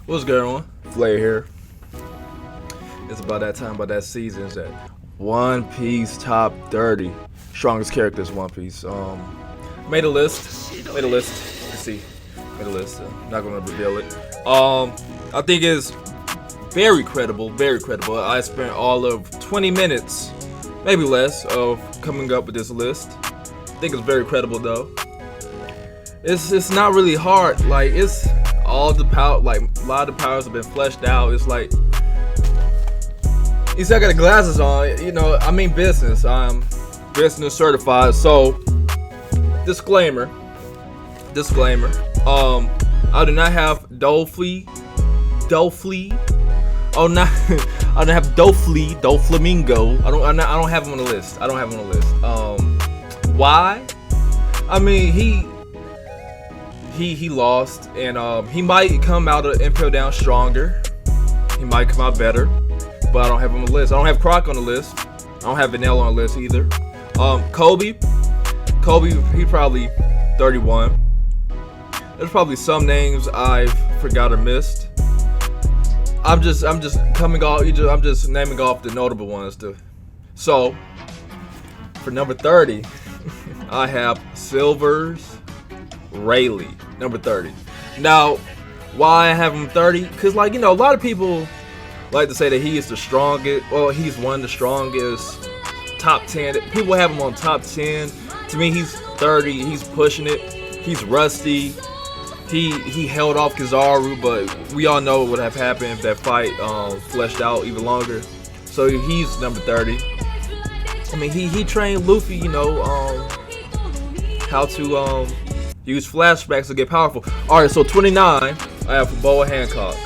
What's going on? Flay here. It's about that time, about that season. It's that One Piece top 30 strongest characters. One Piece. Made a list. Let's see. Made a list. Not gonna reveal it. I think it's very credible. Very credible. I spent all of 20 minutes, maybe less, of coming up with this list. I think it's very credible though. It's not really hard. Like it's all the power. Like a lot of the powers have been fleshed out. It's like you see, I got the glasses on. You know, I mean business. I'm business certified. So disclaimer. I do not have Doflamingo. Oh, not I don't have Doflamingo. I don't have him on the list. Why? I mean, he lost, and he might come out of Impel Down stronger. He might come out better, but I don't have him on the list. I don't have Croc on the list. I don't have Vanilla on the list either. Kobe, he probably 31. There's probably some names I forgot or missed. I'm just coming off. I'm just naming off the notable ones too. So for number 30, I have Silver's Rayleigh, number 30. Now, why I have him 30? Because, like, you know, a lot of people like to say that he is the strongest. Well, he's one of the strongest. Top 10. People have him on top 10. To me, he's 30. He's pushing it. He's rusty. He held off Kizaru, but we all know what would have happened if that fight fleshed out even longer. So he's number 30. I mean, he trained Luffy, you know, how to use flashbacks to get powerful. Alright, so 29, I have Boa Hancock.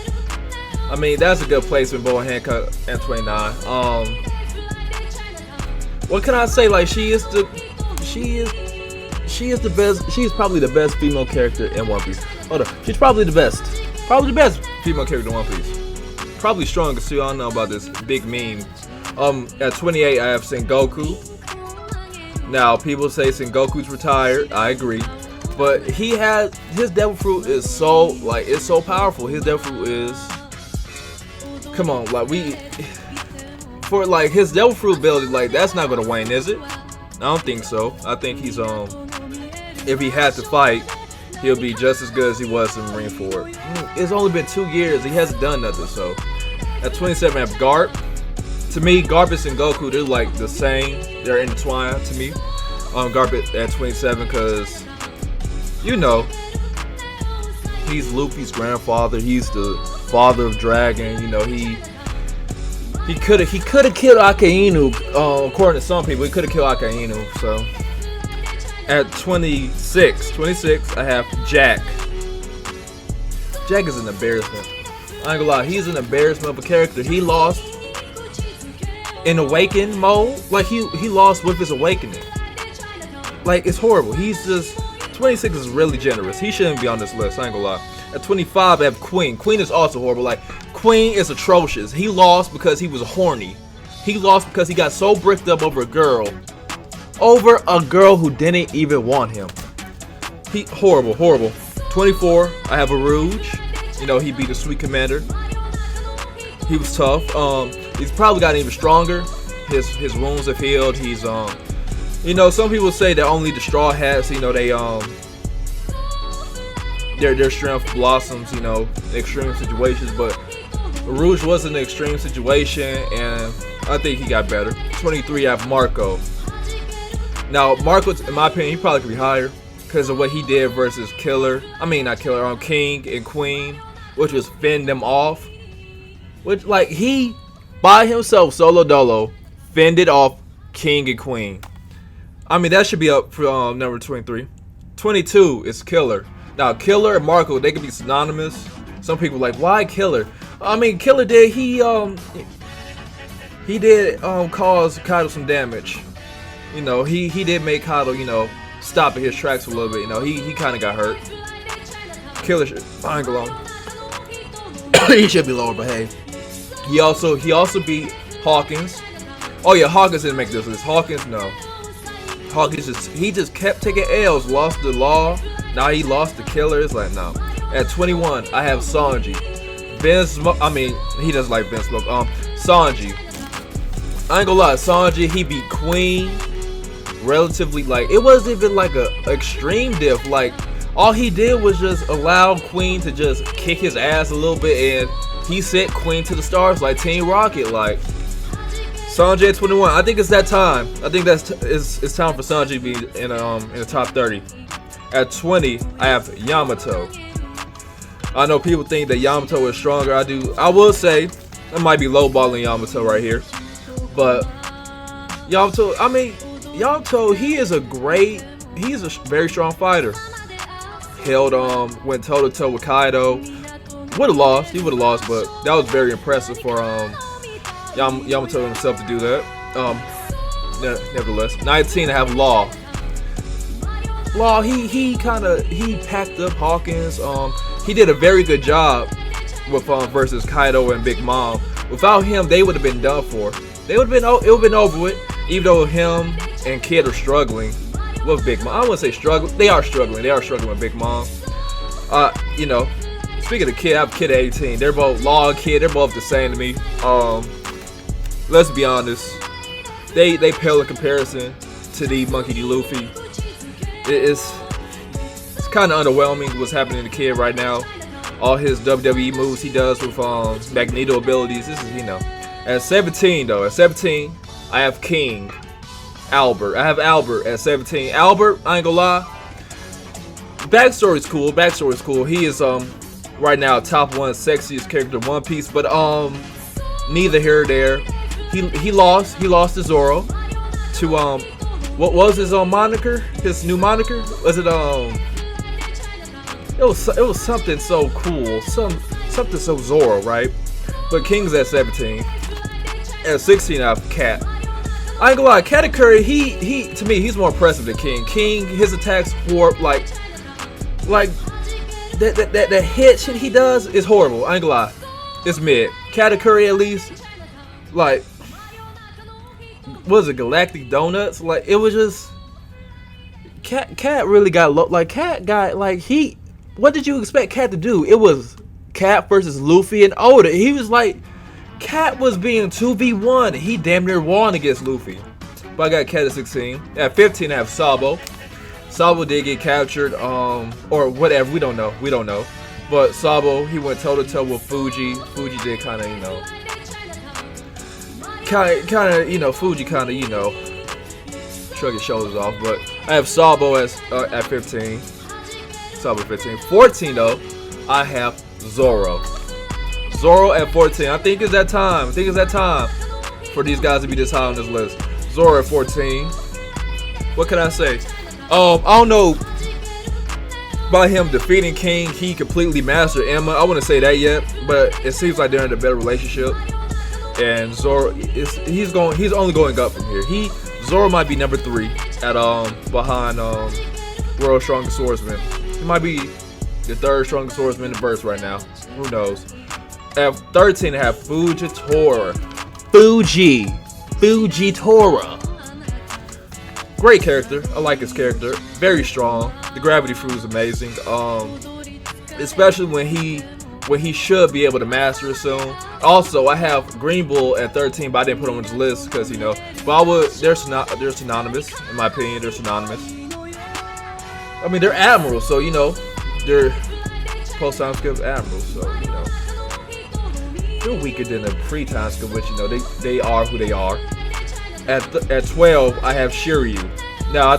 I mean, that's a good placement, Boa Hancock at 29. What can I say? Like, she is the best. She's probably the best female character in One Piece. Hold on, she's probably the best female character in One Piece. Probably strongest too. I don't know about this big meme. At 28, I have Sengoku. Now, people say Sengoku's retired. I agree. But his devil fruit is so, like, it's so powerful. His devil fruit is, come on, like, for like his devil fruit ability, like, that's not gonna wane, is it? I don't think so. I think he's if he had to fight, he'll be just as good as he was in Marineford. It's only been 2 years. He hasn't done nothing. So at 27, I have Garp. To me, Garp and Goku, they're like the same. They're intertwined to me. Garp at 27 because, you know, he's Luffy's grandfather. He's the father of Dragon. You know, he could have killed Akainu. According to some people, he could have killed Akainu. So at 26, I have Jack. Jack is an embarrassment. I ain't gonna lie, he's an embarrassment of a character. He lost in Awaken mode. Like, he lost with his awakening. Like, it's horrible. He's just 26 is really generous. He shouldn't be on this list. I ain't gonna lie. At 25, I have Queen. Queen is also horrible. Like, Queen is atrocious. He lost because he was horny. He lost because he got so bricked up over a girl who didn't even want him. Horrible. 24, I have Aruj. You know, he beat the Sweet Commander. He was tough. He's probably gotten even stronger. His wounds have healed. He's you know, some people say that only the Straw Hats, you know, they their strength blossoms, you know, in extreme situations, but Aruj was in an extreme situation, and I think he got better. 23, I have Marco. Now, Marco, in my opinion, he probably could be higher because of what he did versus King and Queen, which was fend them off. Which, like, he, by himself, solo dolo, fended off King and Queen. I mean, that should be up for number 23. 22 is Killer. Now, Killer and Marco, they could be synonymous. Some people are like, why Killer? I mean, Killer did, he did cause Kaido some damage. You know, he did make Kaido, you know, stop at his tracks a little bit. You know, he kind of got hurt. Killer should, I ain't gonna lie. He should be lower, but hey. He also beat Hawkins. Oh yeah, Hawkins didn't make this list. Hawkins, no. Hawkins just kept taking L's, lost the law. Now he lost the Killer. It's like, no. At 21, I have Sanji. Ben Smoke. I mean, he doesn't like Ben Smoke. Sanji. I ain't gonna lie, Sanji, he beat Queen relatively, like, it wasn't even like a extreme diff. Like, all he did was just allow Queen to just kick his ass a little bit, and he sent Queen to the stars like Team Rocket. Like, Sanji at 21, I think it's that time. I think it's time for Sanji to be in the top 30. At 20, I have Yamato. I know people think that Yamato is stronger. I will say I might be lowballing Yamato right here, but Yamato, I mean, Yamato, he's a very strong fighter. Went toe to toe with Kaido. He would have lost, but that was very impressive for Yamato himself to do that. Nevertheless, 19, I have Law. Law, he packed up Hawkins. He did a very good job with versus Kaido and Big Mom. Without him, they would have been done for. It would have been over with. Even though him and Kid are struggling with Big Mom. I wouldn't say struggling. They are struggling. They are struggling with Big Mom. You know, speaking of Kid, I have Kid at 18. They're both Law and Kid. They're both the same to me. Let's be honest. They pale in comparison to the Monkey D. Luffy. It's kind of underwhelming what's happening to Kid right now. All his WWE moves he does with Magneto abilities. This is, you know. At 17 though, I have King Albert. I have Albert at 17. Albert, I ain't gonna lie. Backstory's cool. He is right now top 1 sexiest character in One Piece, but neither here or there. He lost to Zoro to what was his moniker? His new moniker? Was it it was something so cool, something so Zoro, right? But King's at 17. At 16, I have Cat. I ain't gonna lie, Katakuri, he to me, he's more impressive than King. King, his attacks warp, like that hit shit he does is horrible. I ain't gonna lie, it's mid. Katakuri, at least, like, what is it, Galactic Donuts? Like, it was just Cat really got low. Like, Cat got, like, what did you expect Cat to do? It was Cat versus Luffy and Oda. He was like, Cat was being 2v1. He damn near won against Luffy. But I got Cat at 16. At 15, I have Sabo. Sabo did get captured, or whatever. We don't know. But Sabo, he went toe to toe with Fuji. Fuji did kind of, you know, Fuji kind of, you know, shrug his shoulders off. But I have Sabo at 15. Sabo 15. 14 though, I have Zoro. Zoro at 14. I think it's that time. For these guys to be this high on this list. Zoro at 14. What can I say? I don't know by him defeating King, he completely mastered Emma. I wouldn't say that yet, but it seems like they're in a better relationship. And Zoro, he's only going up from here. Zoro might be number 3 at behind World's Strongest Swordsman. He might be the 3rd strongest swordsman in the verse right now. Who knows? At 13, I have Fujitora. Fujitora. Great character. I like his character. Very strong. The gravity fruit is amazing. Especially when he should be able to master it soon. Also, I have Green Bull at 13, but I didn't put him on this list because, you know. But they're synonymous, in my opinion. They're synonymous. I mean, they're admirals, so, you know, they're post-time skip admirals, so, you know. They're weaker than a pre-time skip, which, you know, they are who they are. At 12, I have Shiryu. Now, I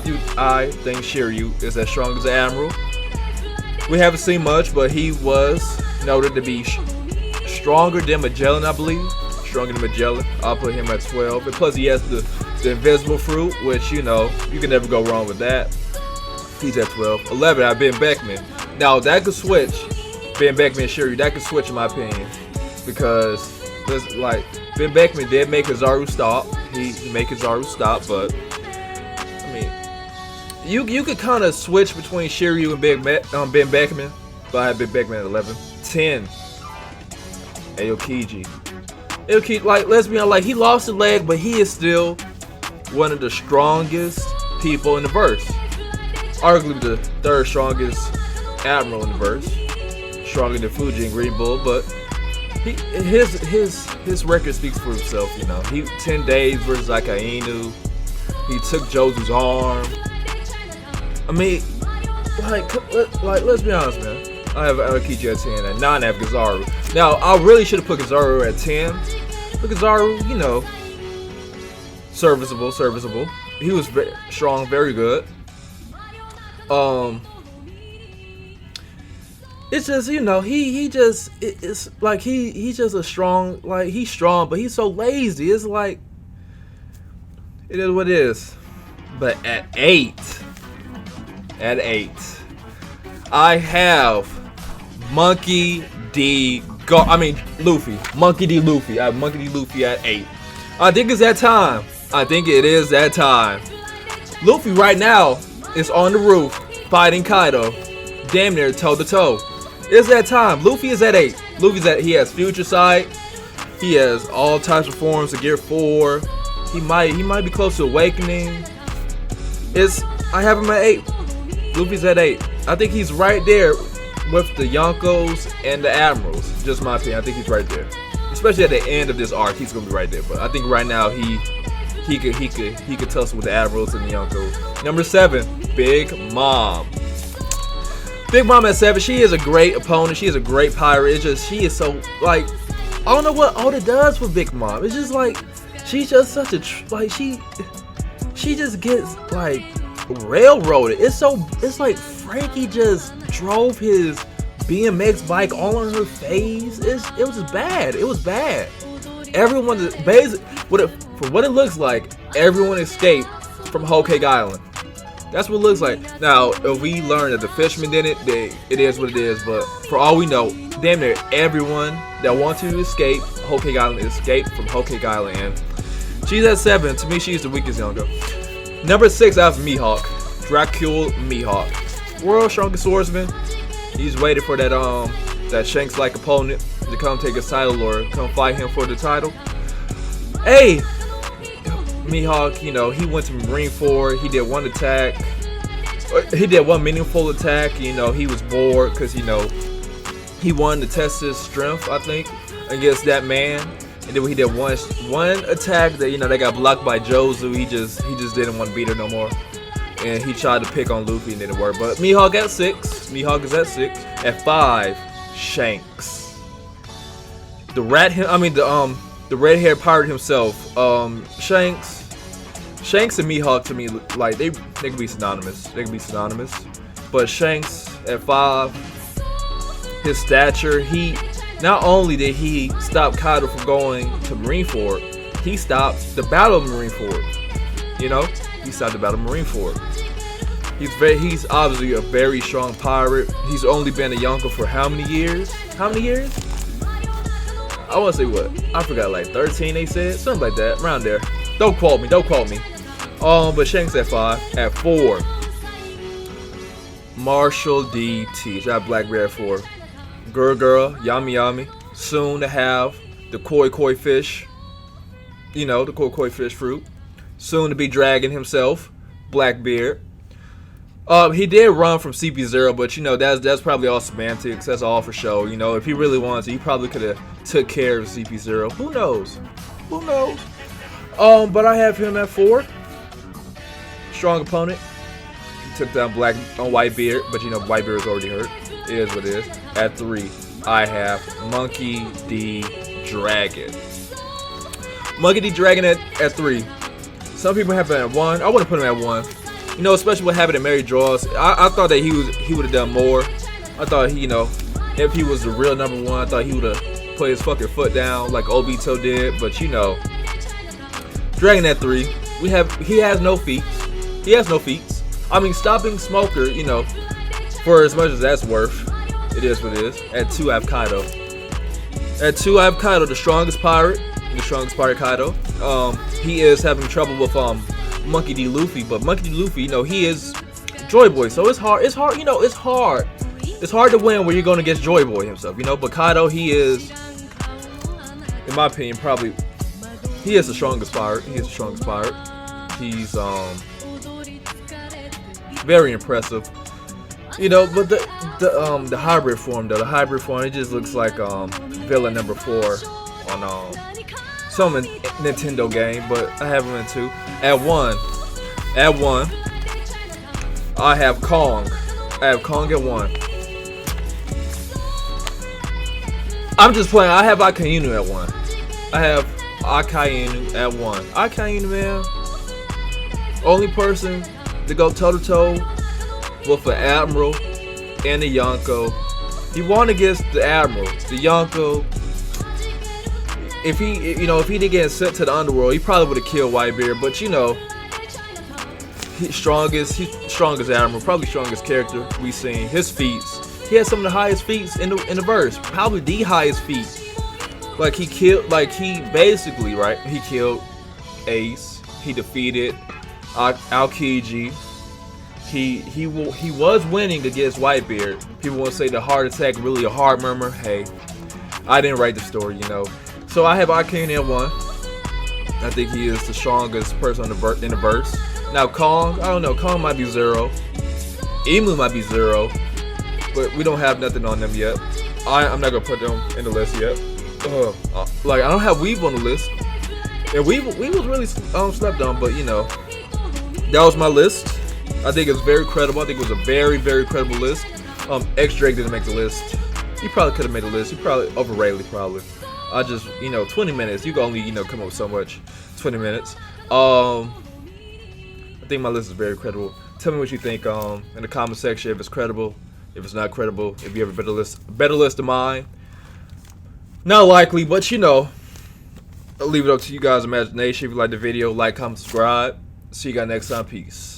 think Shiryu is as strong as an admiral. We haven't seen much, but he was noted to be stronger than Magellan, I believe. Stronger than Magellan. I'll put him at 12. And plus, he has the invisible fruit, which, you know, you can never go wrong with that. He's at 12. 11, I have Ben Beckman. Now, that could switch. Ben Beckman and Shiryu, that could switch in my opinion. Because, like, Ben Beckman did make Kizaru stop. He made Kizaru stop, but, I mean, you could kind of switch between Shiryu and Ben Beckman. But I have Ben Beckman at 11. 10. Aokiji. Aokiji, like, let's be honest, like, he lost a leg, but he is still one of the strongest people in the verse. Arguably the 3rd strongest admiral in the verse. Stronger than Fuji and Green Bull, but his record speaks for itself. You know, he 10 days versus Akainu. He took Josu's arm. I mean, like let's be honest, man. I have Aokiji at 10 and 9 I have Kizaru. Now I really should have put Kizaru at 10. But Kizaru, you know, serviceable. He was very strong, very good. It's just, you know, it's like he's just a strong, like he's strong, but he's so lazy. It's like it is what it is. But at 8, I have Monkey D. Luffy. Monkey D. Luffy. I have Monkey D. Luffy at 8. I think it's that time. I think it is that time. Luffy right now is on the roof fighting Kaido, damn near toe to toe. It's that time. Luffy is at 8. He has Future Sight. He has all types of forms of Gear 4. He might be close to Awakening. I have him at 8. Luffy's at 8. I think he's right there with the Yonkos and the Admirals. Just my opinion. I think he's right there. Especially at the end of this arc, he's gonna be right there. But I think right now he could tussle with the Admirals and the Yonkos. Number 7, Big Mom. Big Mom at 7. She is a great opponent. She is a great pirate. It's just she is so like I don't know what Oda does with Big Mom. It's just like she's just such a like she just gets like railroaded. It's like Frankie just drove his BMX bike all on her face. It was bad. It was bad. Everyone for what it looks like, everyone escaped from Whole Cake Island. That's what it looks like. Now, if we learn that the fishermen did it, it is what it is. But for all we know, damn near everyone that wants to escape Whole Cake Island escaped from Whole Cake Island. And she's at 7. To me, she's the weakest Yonko. Number 6, I have Mihawk. Dracula Mihawk. World's strongest swordsman. He's waiting for that Shanks-like opponent to come take his title or come fight him for the title. Hey, Mihawk, you know, he went to Marine 4. He did one attack. He did one meaningful attack. You know, he was bored because, you know, he wanted to test his strength, I think, against that man. And then he did one attack that, you know, they got blocked by Josu. He just didn't want to beat her no more. And he tried to pick on Luffy and it didn't work. But Mihawk at 6. Mihawk is at 6. At 5, Shanks. The red-haired pirate himself. Shanks and Mihawk to me, like they can be synonymous. But Shanks at 5, his stature, not only did he stop Kaido from going to Marineford, he stopped the Battle of Marineford. You know, he stopped the Battle of Marineford. He's obviously a very strong pirate. He's only been a Yonko for how many years? I want to say what? I forgot, like 13 they said? Something like that, around there. Don't quote me. But Shanks at 5. At 4, Marshall D. Teach. I have Blackbeard at 4. Girl, Yami. Soon to have the Koi fish. You know, the Koi fish fruit. Soon to be dragon himself, Blackbeard. He did run from CP0, but you know that's probably all semantics. That's all for show. You know, if he really wanted to, he probably could have took care of CP0. Who knows? But I have him at 4. Strong opponent. He took down Black on Whitebeard, but you know Whitebeard is already hurt. It is what it is. At 3, I have Monkey D. Dragon. Monkey D. Dragon at 3. Some people have him at 1. I wouldn't put him at 1. You know, especially what happened at Mary Draws. I thought that he would have done more. I thought you know, if he was the real number 1, I thought he would have put his fucking foot down like Obito did. But you know, Dragon at 3. He has no feats. I mean, stopping Smoker, you know, for as much as that's worth, it is what it is. At 2, I have Kaido. At 2, I have Kaido, the strongest pirate Kaido. He is having trouble with Monkey D. Luffy, but Monkey D. Luffy, you know, he is Joy Boy, so it's hard, you know, it's hard to win when you're going against Joy Boy himself, you know. But Kaido, he is, in my opinion, probably, he is the strongest pirate. He's very impressive. You know, but the hybrid form though, the hybrid form, it just looks like villain number 4 on some Nintendo game, but I have him in 2. At 1, I have Kong. I have Kong at 1. I'm just playing. I have Akainu at 1. I have Akainu at 1. Akainu, man, only person to go toe to toe with the Admiral and the Yonko. He won against the Admiral. The Yonko, if he didn't get sent to the underworld, he probably would have killed Whitebeard. But you know, he's strongest Admiral, probably strongest character we've seen. His feats, he has some of the highest feats in the verse, probably the highest feat. Like he killed, basically, right? He killed Ace. He defeated Aokiji. He was winning against Whitebeard. People want to say the heart attack, really a heart murmur. Hey, I didn't write the story, you know. So I have Akainu at 1. I think he is the strongest person in the verse. Now Kong, I don't know. Kong might be 0. Emu might be 0. But we don't have nothing on them yet. I'm not gonna put them in the list yet. Like I don't have Weave on the list. And Weave was really slept on, but you know, that was my list. I think it's very credible. I think it was a very, very credible list. X Drake didn't make the list. He probably could have made the list. He probably overrated. Probably. I just 20 minutes. You can only come up with so much. 20 minutes. I think my list is very credible. Tell me what you think in the comment section if it's credible. If it's not credible, if you have a better list than mine. Not likely, but you know, I'll leave it up to you guys' imagination. If you like the video, like, comment, subscribe. See you guys next time. Peace.